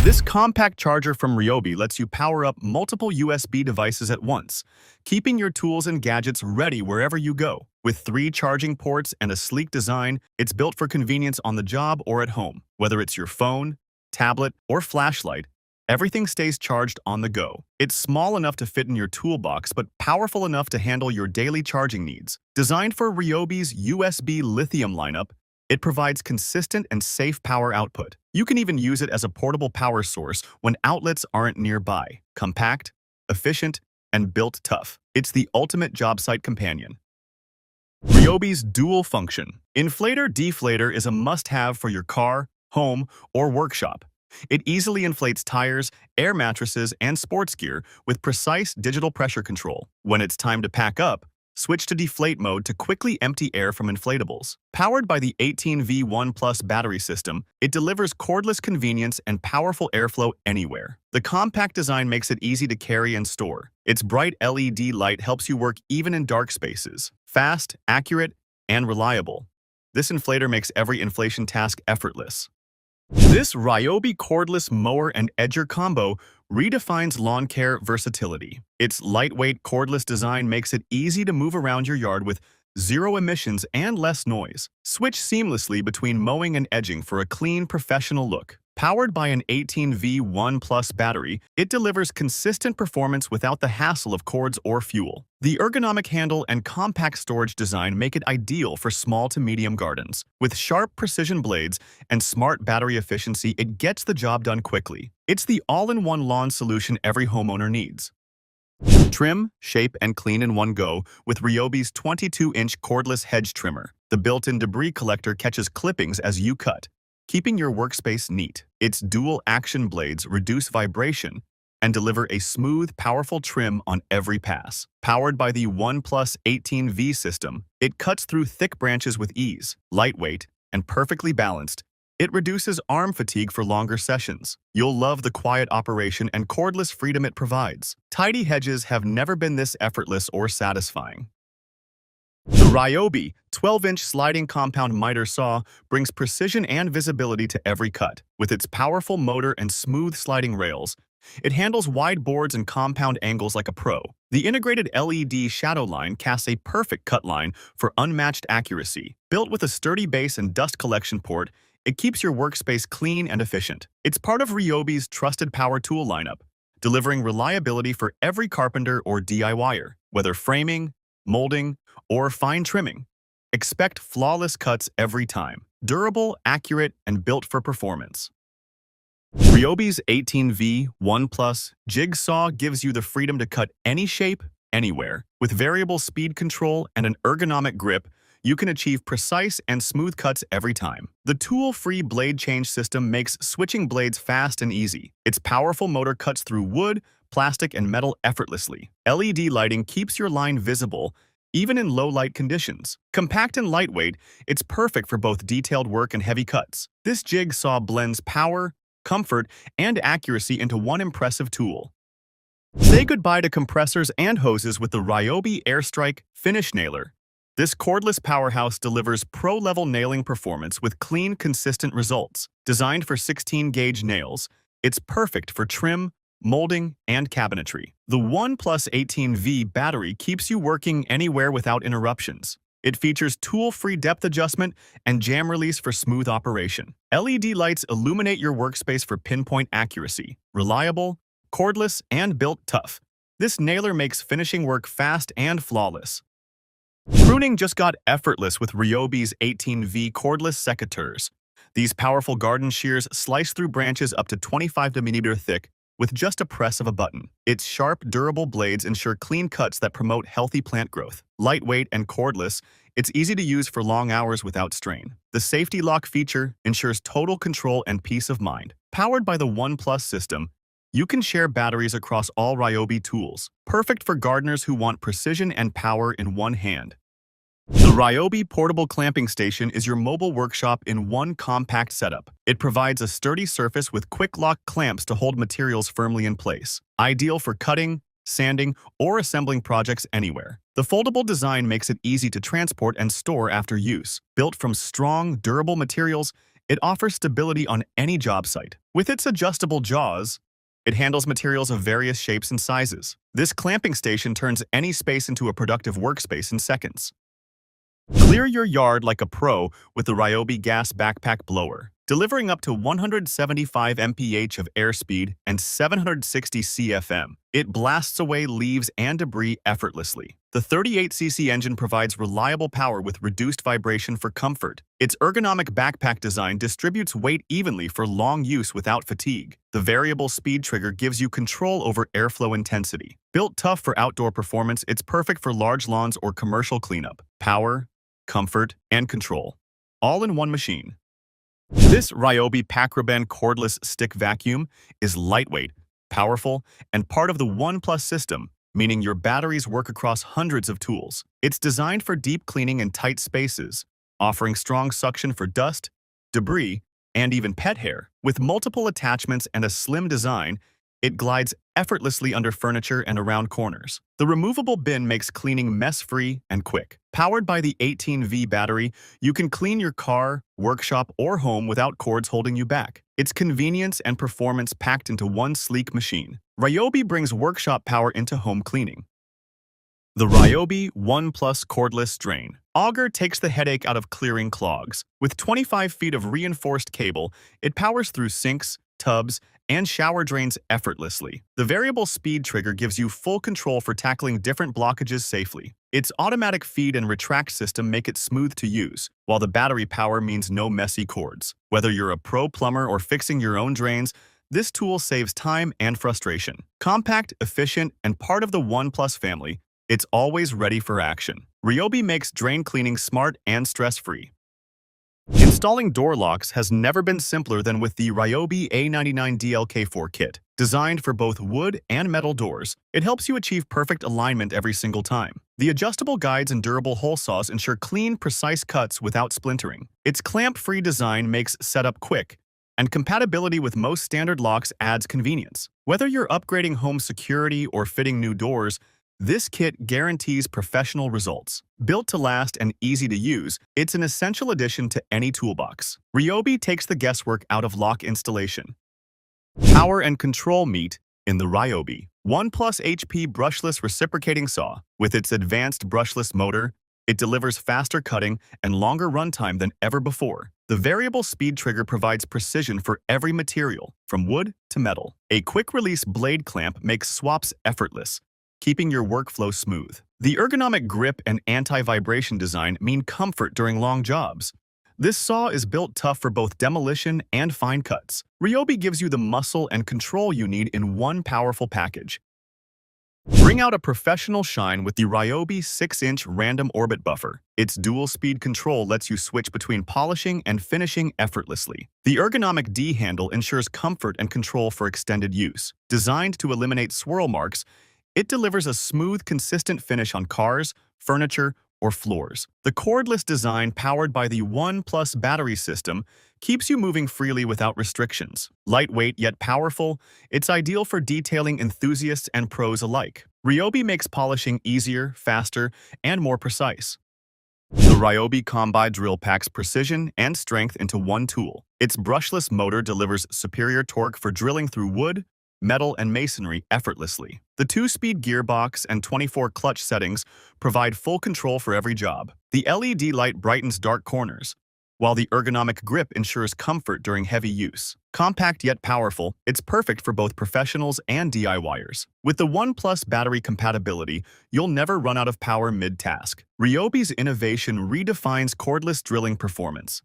This compact charger from Ryobi lets you power up multiple USB devices at once, keeping your tools and gadgets ready wherever you go. With 3 charging ports and a sleek design, it's built for convenience on the job or at home. Whether it's your phone, tablet, or flashlight, everything stays charged on the go. It's small enough to fit in your toolbox, but powerful enough to handle your daily charging needs. Designed for Ryobi's USB Lithium lineup, it provides consistent and safe power output. You can even use it as a portable power source when outlets aren't nearby. Compact, efficient, and built tough. It's the ultimate job site companion. Ryobi's dual function. Inflator Deflator is a must-have for your car, home, or workshop. It easily inflates tires, air mattresses, and sports gear with precise digital pressure control. When it's time to pack up, switch to deflate mode to quickly empty air from inflatables. Powered by the 18V ONE+ battery system, it delivers cordless convenience and powerful airflow anywhere. The compact design makes it easy to carry and store. Its bright LED light helps you work even in dark spaces. Fast, accurate, and reliable. This inflator makes every inflation task effortless. This Ryobi cordless mower and edger combo redefines lawn care versatility. Its lightweight cordless design makes it easy to move around your yard with zero emissions and less noise. Switch seamlessly between mowing and edging for a clean, professional look. Powered by an 18V ONE+ battery, it delivers consistent performance without the hassle of cords or fuel. The ergonomic handle and compact storage design make it ideal for small to medium gardens. With sharp precision blades and smart battery efficiency, it gets the job done quickly. It's the all-in-one lawn solution every homeowner needs. Trim, shape, and clean in one go with Ryobi's 22-inch cordless Hedge trimmer. The built-in debris collector catches clippings as you cut, keeping your workspace neat. Its dual-action blades reduce vibration and deliver a smooth, powerful trim on every pass. Powered by the ONE+ 18V system, it cuts through thick branches with ease. Lightweight and perfectly balanced, it reduces arm fatigue for longer sessions. You'll love the quiet operation and cordless freedom it provides. Tidy hedges have never been this effortless or satisfying. The Ryobi 12-inch sliding compound miter saw brings precision and visibility to every cut. With its powerful motor and smooth sliding rails, it handles wide boards and compound angles like a pro. The integrated LED shadow line casts a perfect cut line for unmatched accuracy. Built with a sturdy base and dust collection port, it keeps your workspace clean and efficient. It's part of Ryobi's trusted power tool lineup, delivering reliability for every carpenter or DIYer. Whether framing, molding, or fine trimming, expect flawless cuts every time. Durable, accurate, and built for performance. Ryobi's 18V ONE+ jigsaw gives you the freedom to cut any shape, anywhere. With variable speed control and an ergonomic grip, you can achieve precise and smooth cuts every time. The tool-free blade change system makes switching blades fast and easy. Its powerful motor cuts through wood, plastic, and metal effortlessly. LED lighting keeps your line visible even in low-light conditions. Compact and lightweight, it's perfect for both detailed work and heavy cuts. This jigsaw blends power, comfort, and accuracy into one impressive tool. Say goodbye to compressors and hoses with the Ryobi Airstrike Finish Nailer. This cordless powerhouse delivers pro-level nailing performance with clean, consistent results. Designed for 16-gauge nails, it's perfect for trim, molding, and cabinetry. The ONE+ 18V battery keeps you working anywhere without interruptions. It features tool-free depth adjustment and jam release for smooth operation. LED lights illuminate your workspace for pinpoint accuracy. Reliable, cordless, and built tough, this nailer makes finishing work fast and flawless. Pruning just got effortless with Ryobi's 18V cordless secateurs. These powerful garden shears slice through branches up to 25 mm thick with just a press of a button. Its sharp, durable blades ensure clean cuts that promote healthy plant growth. Lightweight and cordless, it's easy to use for long hours without strain. The safety lock feature ensures total control and peace of mind. Powered by the ONE+ system, you can share batteries across all Ryobi tools, perfect for gardeners who want precision and power in one hand. The Ryobi portable clamping station is your mobile workshop in one compact setup. It provides a sturdy surface with quick-lock clamps to hold materials firmly in place. Ideal for cutting, sanding, or assembling projects anywhere. The foldable design makes it easy to transport and store after use. Built from strong, durable materials, It offers stability on any job site. With its adjustable jaws, it handles materials of various shapes and sizes. This clamping station turns any space into a productive workspace in seconds. Clear your yard like a pro with the Ryobi gas backpack blower, delivering up to 175 mph of airspeed and 760 cfm. It blasts away leaves and debris effortlessly. The 38cc engine provides reliable power with reduced vibration for comfort. Its ergonomic backpack design distributes weight evenly for long use without fatigue. The variable speed trigger gives you control over airflow intensity. Built tough for outdoor performance, it's perfect for large lawns or commercial cleanup. Power, comfort, and control, all in one machine. This Ryobi Packraben cordless stick vacuum is lightweight, powerful, and part of the ONE+ system, meaning your batteries work across hundreds of tools. It's designed for deep cleaning in tight spaces, offering strong suction for dust, debris, and even pet hair. With multiple attachments and a slim design, it glides effortlessly under furniture and around corners. The removable bin makes cleaning mess-free and quick. Powered by the 18V battery, you can clean your car, workshop, or home without cords holding you back. It's convenience and performance packed into one sleek machine. Ryobi brings workshop power into home cleaning. The Ryobi ONE+ Cordless Drain Auger takes the headache out of clearing clogs. With 25 feet of reinforced cable, it powers through sinks, tubs, and shower drains effortlessly. The variable speed trigger gives you full control for tackling different blockages safely. Its automatic feed and retract system make it smooth to use, while the battery power means no messy cords. Whether you're a pro plumber or fixing your own drains, this tool saves time and frustration. Compact, efficient, and part of the ONE+ family, it's always ready for action. Ryobi makes drain cleaning smart and stress-free. Installing door locks has never been simpler than with the Ryobi A99 DLK4 kit. Designed for both wood and metal doors, it helps you achieve perfect alignment every single time. The adjustable guides and durable hole saws ensure clean, precise cuts without splintering. Its clamp-free design makes setup quick, and compatibility with most standard locks adds convenience. Whether you're upgrading home security or fitting new doors, this kit guarantees professional results. Built to last and easy to use, it's an essential addition to any toolbox. Ryobi takes the guesswork out of lock installation. Power and control meet in the Ryobi ONE+ HP brushless reciprocating saw. With its advanced brushless motor, it delivers faster cutting and longer runtime than ever before. The variable speed trigger provides precision for every material, from wood to metal. A quick-release blade clamp makes swaps effortless, keeping your workflow smooth. The ergonomic grip and anti-vibration design mean comfort during long jobs. This saw is built tough for both demolition and fine cuts. Ryobi gives you the muscle and control you need in one powerful package. Bring out a professional shine with the Ryobi 6-inch random orbit buffer. Its dual-speed control lets you switch between polishing and finishing effortlessly. The ergonomic D handle ensures comfort and control for extended use. Designed to eliminate swirl marks, it delivers a smooth, consistent finish on cars, furniture, or floors. The cordless design, powered by the ONE+ battery system, keeps you moving freely without restrictions. Lightweight yet powerful, it's ideal for detailing enthusiasts and pros alike. Ryobi makes polishing easier, faster, and more precise. The Ryobi Combi drill packs precision and strength into one tool. Its brushless motor delivers superior torque for drilling through wood, metal, and masonry effortlessly. The 2-speed gearbox and 24 clutch settings provide full control for every job. The LED light brightens dark corners, while the ergonomic grip ensures comfort during heavy use. Compact yet powerful, it's perfect for both professionals and DIYers. With the ONE+ battery compatibility, you'll never run out of power mid-task. Ryobi's innovation redefines cordless drilling performance.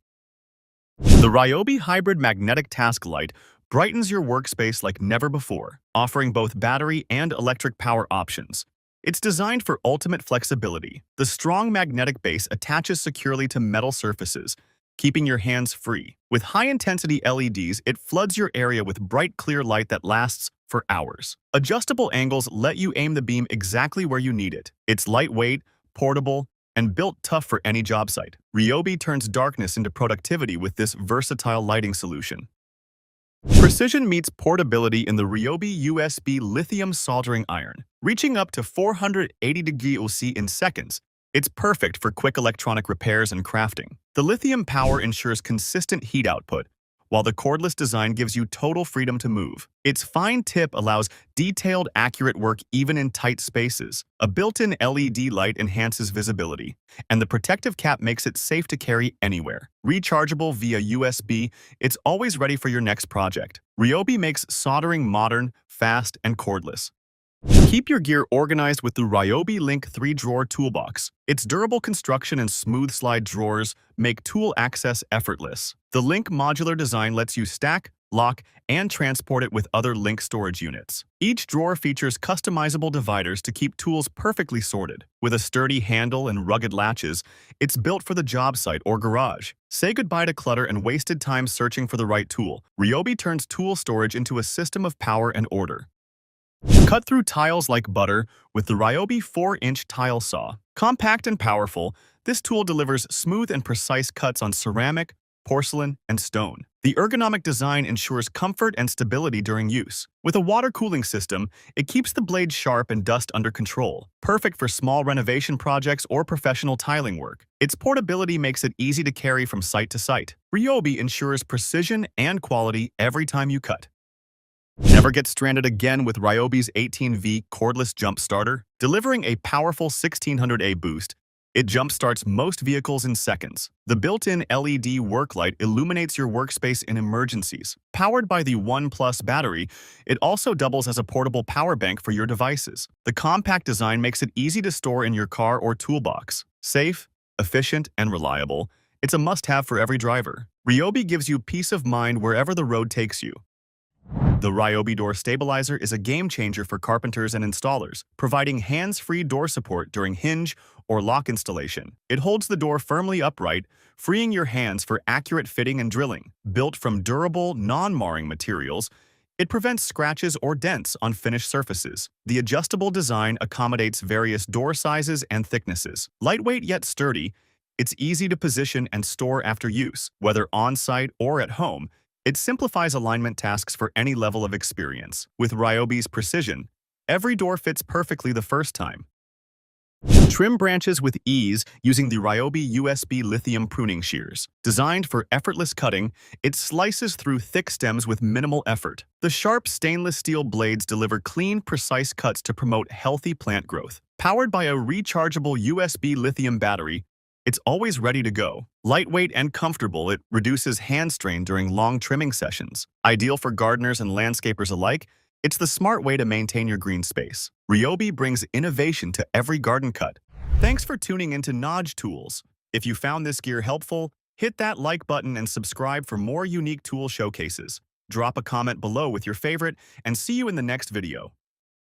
The Ryobi Hybrid Magnetic Task Light brightens your workspace like never before, offering both battery and electric power options. It's designed for ultimate flexibility. The strong magnetic base attaches securely to metal surfaces, keeping your hands free. With high-intensity LEDs, it floods your area with bright, clear light that lasts for hours. Adjustable angles let you aim the beam exactly where you need it. It's lightweight, portable, and built tough for any job site. Ryobi turns darkness into productivity with this versatile lighting solution. Precision meets portability in the Ryobi USB Lithium soldering iron. Reaching up to 480 degrees C in seconds, it's perfect for quick electronic repairs and crafting. The lithium power ensures consistent heat output, while the cordless design gives you total freedom to move. Its fine tip allows detailed, accurate work even in tight spaces. A built-in LED light enhances visibility, and the protective cap makes it safe to carry anywhere. Rechargeable via USB, it's always ready for your next project. Ryobi makes soldering modern, fast, and cordless. Keep your gear organized with the Ryobi Link 3-drawer toolbox. Its durable construction and smooth slide drawers make tool access effortless. The Link modular design lets you stack, lock, and transport it with other Link storage units. Each drawer features customizable dividers to keep tools perfectly sorted. With a sturdy handle and rugged latches, it's built for the job site or garage. Say goodbye to clutter and wasted time searching for the right tool. Ryobi turns tool storage into a system of power and order. Cut through tiles like butter with the Ryobi 4-inch tile saw. Compact and powerful, this tool delivers smooth and precise cuts on ceramic, porcelain, and stone. The ergonomic design ensures comfort and stability during use. With a water cooling system, it keeps the blade sharp and dust under control, perfect for small renovation projects or professional tiling work. Its portability makes it easy to carry from site to site. Ryobi ensures precision and quality every time you cut. Never get stranded again with Ryobi's 18V cordless jump starter. Delivering a powerful 1600A boost, it jump-starts most vehicles in seconds. The built-in LED work light illuminates your workspace in emergencies. Powered by the ONE+ battery, it also doubles as a portable power bank for your devices. The compact design makes it easy to store in your car or toolbox. Safe, efficient, and reliable, it's a must-have for every driver. Ryobi gives you peace of mind wherever the road takes you. The Ryobi door stabilizer is a game-changer for carpenters and installers, providing hands-free door support during hinge or lock installation. It holds the door firmly upright, freeing your hands for accurate fitting and drilling. Built from durable, non-marring materials, it prevents scratches or dents on finished surfaces. The adjustable design accommodates various door sizes and thicknesses. Lightweight yet sturdy, it's easy to position and store after use, whether on-site or at home. It simplifies alignment tasks for any level of experience. With Ryobi's precision, every door fits perfectly the first time. Trim branches with ease using the Ryobi USB Lithium pruning shears. Designed for effortless cutting, it slices through thick stems with minimal effort. The sharp stainless steel blades deliver clean, precise cuts to promote healthy plant growth. Powered by a rechargeable USB lithium battery, it's always ready to go. Lightweight and comfortable, it reduces hand strain during long trimming sessions. Ideal for gardeners and landscapers alike, it's the smart way to maintain your green space. Ryobi brings innovation to every garden cut. Thanks for tuning into Naj Tools. If you found this gear helpful, hit that like button and subscribe for more unique tool showcases. Drop a comment below with your favorite, and see you in the next video.